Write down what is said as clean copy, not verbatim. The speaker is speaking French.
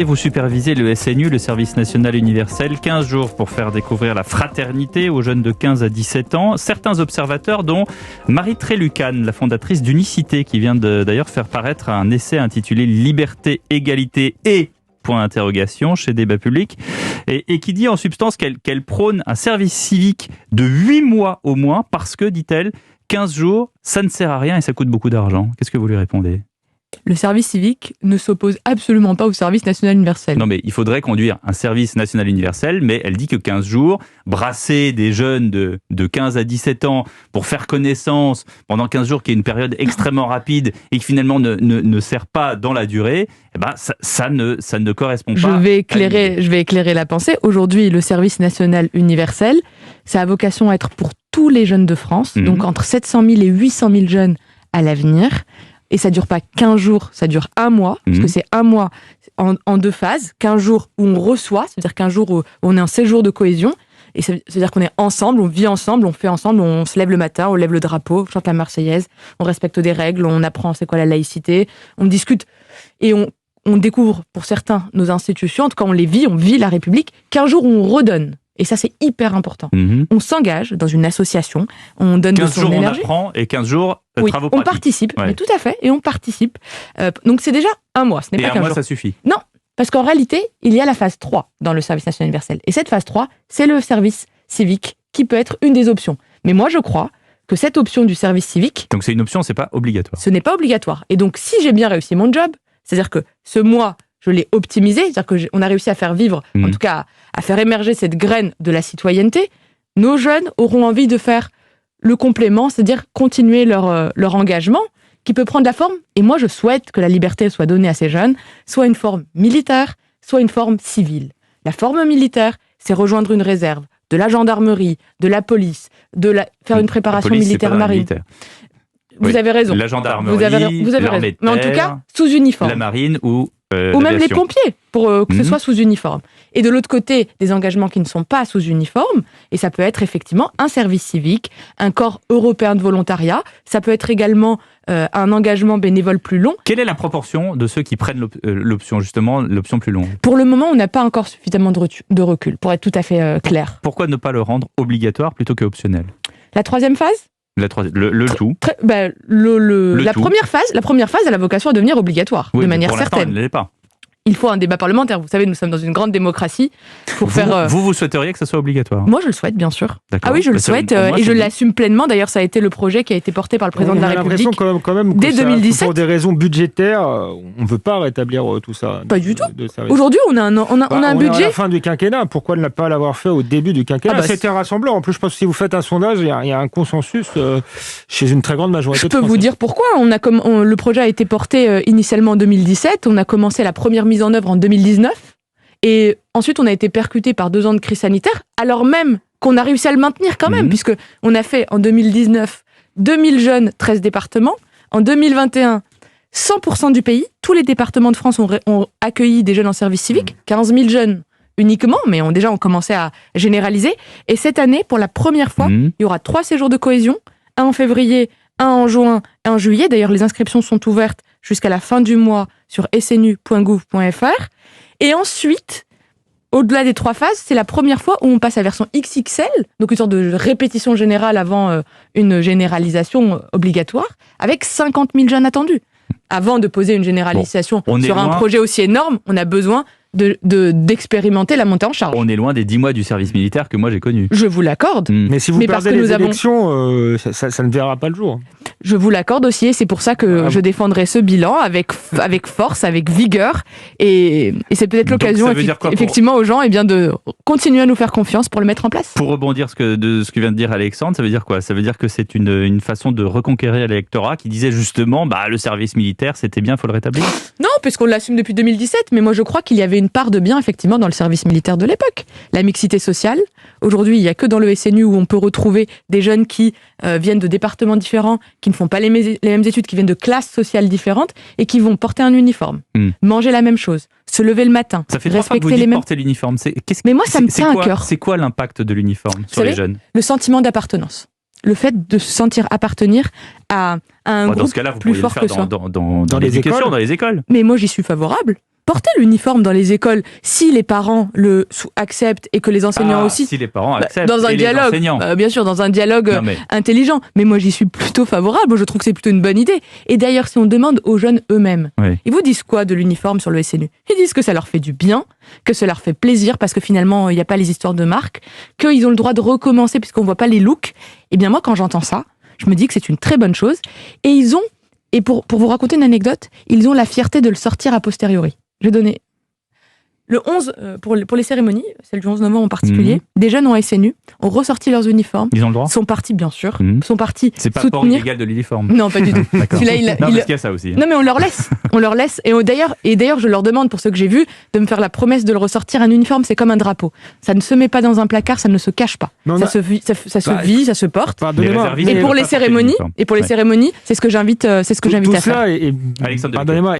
Et vous supervisez le SNU, le Service National Universel, 15 jours pour faire découvrir la fraternité aux jeunes de 15 à 17 ans. Certains observateurs, dont Marie Trélucan, la fondatrice d'Unicité, qui vient d'ailleurs faire paraître un essai intitulé « Liberté, égalité et » chez Débat Public, et qui dit en substance qu'elle prône un service civique de 8 mois au moins, parce que, dit-elle, 15 jours, ça ne sert à rien et ça coûte beaucoup d'argent. Qu'est-ce que vous lui répondez ? Le service civique ne s'oppose absolument pas au service national universel. Non, mais il faudrait conduire un service national universel, mais elle dit que 15 jours, brasser des jeunes de 15 à 17 ans pour faire connaissance pendant 15 jours, qui est une période extrêmement rapide et qui finalement ne sert pas dans la durée, eh ben, ça ne correspond pas. Je vais éclairer la pensée. Aujourd'hui, le service national universel, ça a vocation à être pour tous les jeunes de France, donc entre 700 000 et 800 000 jeunes à l'avenir. Et ça ne dure pas 15 jours, ça dure un mois, parce que c'est un mois en 2 phases. 15 jours où on reçoit, c'est-à-dire 15 jours où on est en séjour de cohésion, et c'est-à-dire qu'on est ensemble, on vit ensemble, on fait ensemble, on se lève le matin, on lève le drapeau, on chante la Marseillaise, on respecte des règles, on apprend c'est quoi la laïcité, on discute, et on découvre pour certains nos institutions, en tout cas on vit la République, 15 jours où on redonne. Et ça, c'est hyper important. On s'engage dans une association, on donne de son énergie. 15 jours on apprend et 15 jours travaux pratiques. On participe, mais tout à fait, et on participe. Donc c'est déjà un mois, ce n'est pas 15 jours. Et un mois, ça suffit? Non, parce qu'en réalité, il y a la phase 3 dans le service national universel. Et cette phase 3, c'est le service civique qui peut être une des options. Mais moi, je crois que cette option du service civique... Donc c'est une option, c'est pas obligatoire. Ce n'est pas obligatoire. Et donc, si j'ai bien réussi mon job, c'est-à-dire que ce mois... je l'ai optimisé, c'est-à-dire qu'on a réussi à faire vivre, en tout cas à faire émerger cette graine de la citoyenneté, nos jeunes auront envie de faire le complément, c'est-à-dire continuer leur engagement, qui peut prendre la forme, et moi je souhaite que la liberté soit donnée à ces jeunes, soit une forme militaire, soit une forme civile. La forme militaire, c'est rejoindre une réserve, de la gendarmerie, de la police, faire une préparation militaire marine. Vous avez raison. La gendarmerie, vous avez raison. Mais en tout cas, sous uniforme. La marine ou même les pompiers, pour que ce soit sous uniforme. Et de l'autre côté, des engagements qui ne sont pas sous uniforme, et ça peut être effectivement un service civique, un corps européen de volontariat, ça peut être également un engagement bénévole plus long. Quelle est la proportion de ceux qui prennent l'option plus longue ? Pour le moment, on n'a pas encore suffisamment de recul, pour être tout à fait clair. Pourquoi ne pas le rendre obligatoire plutôt qu'optionnel ? La troisième phase ? Le tout. La première phase a la vocation à devenir obligatoire, de manière certaine. Elle ne l'est pas. Il faut un débat parlementaire. Vous savez, nous sommes dans une grande démocratie. Vous souhaiteriez que ça soit obligatoire ? Moi, je le souhaite, bien sûr. D'accord. Ah oui, je le souhaite, et je l'assume pleinement. D'ailleurs, ça a été le projet qui a été porté par le président de la République quand même dès 2017. Pour des raisons budgétaires, on ne veut pas rétablir tout ça. Pas du tout. Aujourd'hui, on a un budget. On est à la fin du quinquennat. Pourquoi ne pas l'avoir fait au début du quinquennat ? C'était rassemblant. En plus, je pense que si vous faites un sondage, il y a un consensus chez une très grande majorité de Français. Je peux vous dire pourquoi. Le projet a été porté initialement en 2017. On a commencé la première mise en œuvre en 2019. Et ensuite, on a été percuté par 2 ans de crise sanitaire, alors même qu'on a réussi à le maintenir quand même, puisque on a fait en 2019 2000 jeunes, 13 départements. En 2021, 100% du pays, tous les départements de France ont accueilli des jeunes en service civique, 15 000 jeunes uniquement, mais on commencé à généraliser. Et cette année, pour la première fois, il y aura 3 séjours de cohésion, un en février, un en juin, un en juillet. D'ailleurs, les inscriptions sont ouvertes jusqu'à la fin du mois sur snu.gouv.fr. Et ensuite, au-delà des 3 phases, c'est la première fois où on passe à la version XXL, donc une sorte de répétition générale avant une généralisation obligatoire, avec 50 000 jeunes attendus. Avant de poser une généralisation sur un projet aussi énorme, on a besoin d'expérimenter la montée en charge. On est loin des 10 mois du service militaire que moi j'ai connu. Je vous l'accorde. Mais si vous perdez les élections, ça ne verra pas le jour. Je vous l'accorde aussi, et c'est pour ça que je défendrai ce bilan avec force, avec vigueur, et c'est peut-être l'occasion effectivement aux gens de continuer à nous faire confiance pour le mettre en place. Pour rebondir ce que vient de dire Alexandre, ça veut dire quoi ? Ça veut dire que c'est une façon de reconquérir l'électorat qui disait justement le service militaire c'était bien, il faut le rétablir ? Non, puisqu'on l'assume depuis 2017, mais moi je crois qu'il y avait une part de bien effectivement dans le service militaire de l'époque. La mixité sociale. Aujourd'hui, il n'y a que dans le SNU où on peut retrouver des jeunes qui viennent de départements différents, qui ne font pas les mêmes études, qui viennent de classes sociales différentes et qui vont porter un uniforme, manger la même chose, se lever le matin, ça fait 3 fois que vous dites porter l'uniforme. Mais moi, ça me tient à cœur. C'est quoi l'impact de l'uniforme sur les jeunes ? Le sentiment d'appartenance. Le fait de se sentir appartenir à un groupe plus fort que soi. Dans les écoles. Mais moi, j'y suis favorable. porter l'uniforme dans les écoles si les parents le acceptent et que les enseignants aussi. Si les parents acceptent. Dans un dialogue, bien sûr, dans un dialogue intelligent. Mais moi, j'y suis plutôt favorable. Je trouve que c'est plutôt une bonne idée. Et d'ailleurs, si on demande aux jeunes eux-mêmes, ils vous disent quoi de l'uniforme sur le SNU? Ils disent que ça leur fait du bien, que ça leur fait plaisir parce que finalement, il n'y a pas les histoires de marque, qu'ils ont le droit de recommencer puisqu'on ne voit pas les looks. Et bien moi, quand j'entends ça, je me dis que c'est une très bonne chose. Et pour vous raconter une anecdote, ils ont la fierté de le sortir a posteriori. Je vais donner le 11, pour les cérémonies, celle du 11 novembre en particulier, des jeunes en SNU ont ressorti leurs uniformes. Ils ont le droit. Sont partis, bien sûr. Sont partis c'est pas soutenir. port illégal de l'uniforme. Non, pas du tout. D'accord. Parce qu'il y a ça aussi. Non, mais on leur laisse. Et d'ailleurs, je leur demande, pour ceux que j'ai vus, de me faire la promesse de le ressortir. Un uniforme, c'est comme un drapeau. Ça ne se met pas dans un placard, ça ne se cache pas. Ça se vit, ça se porte. Et pour les cérémonies, c'est ce que j'invite à faire. Alexandre,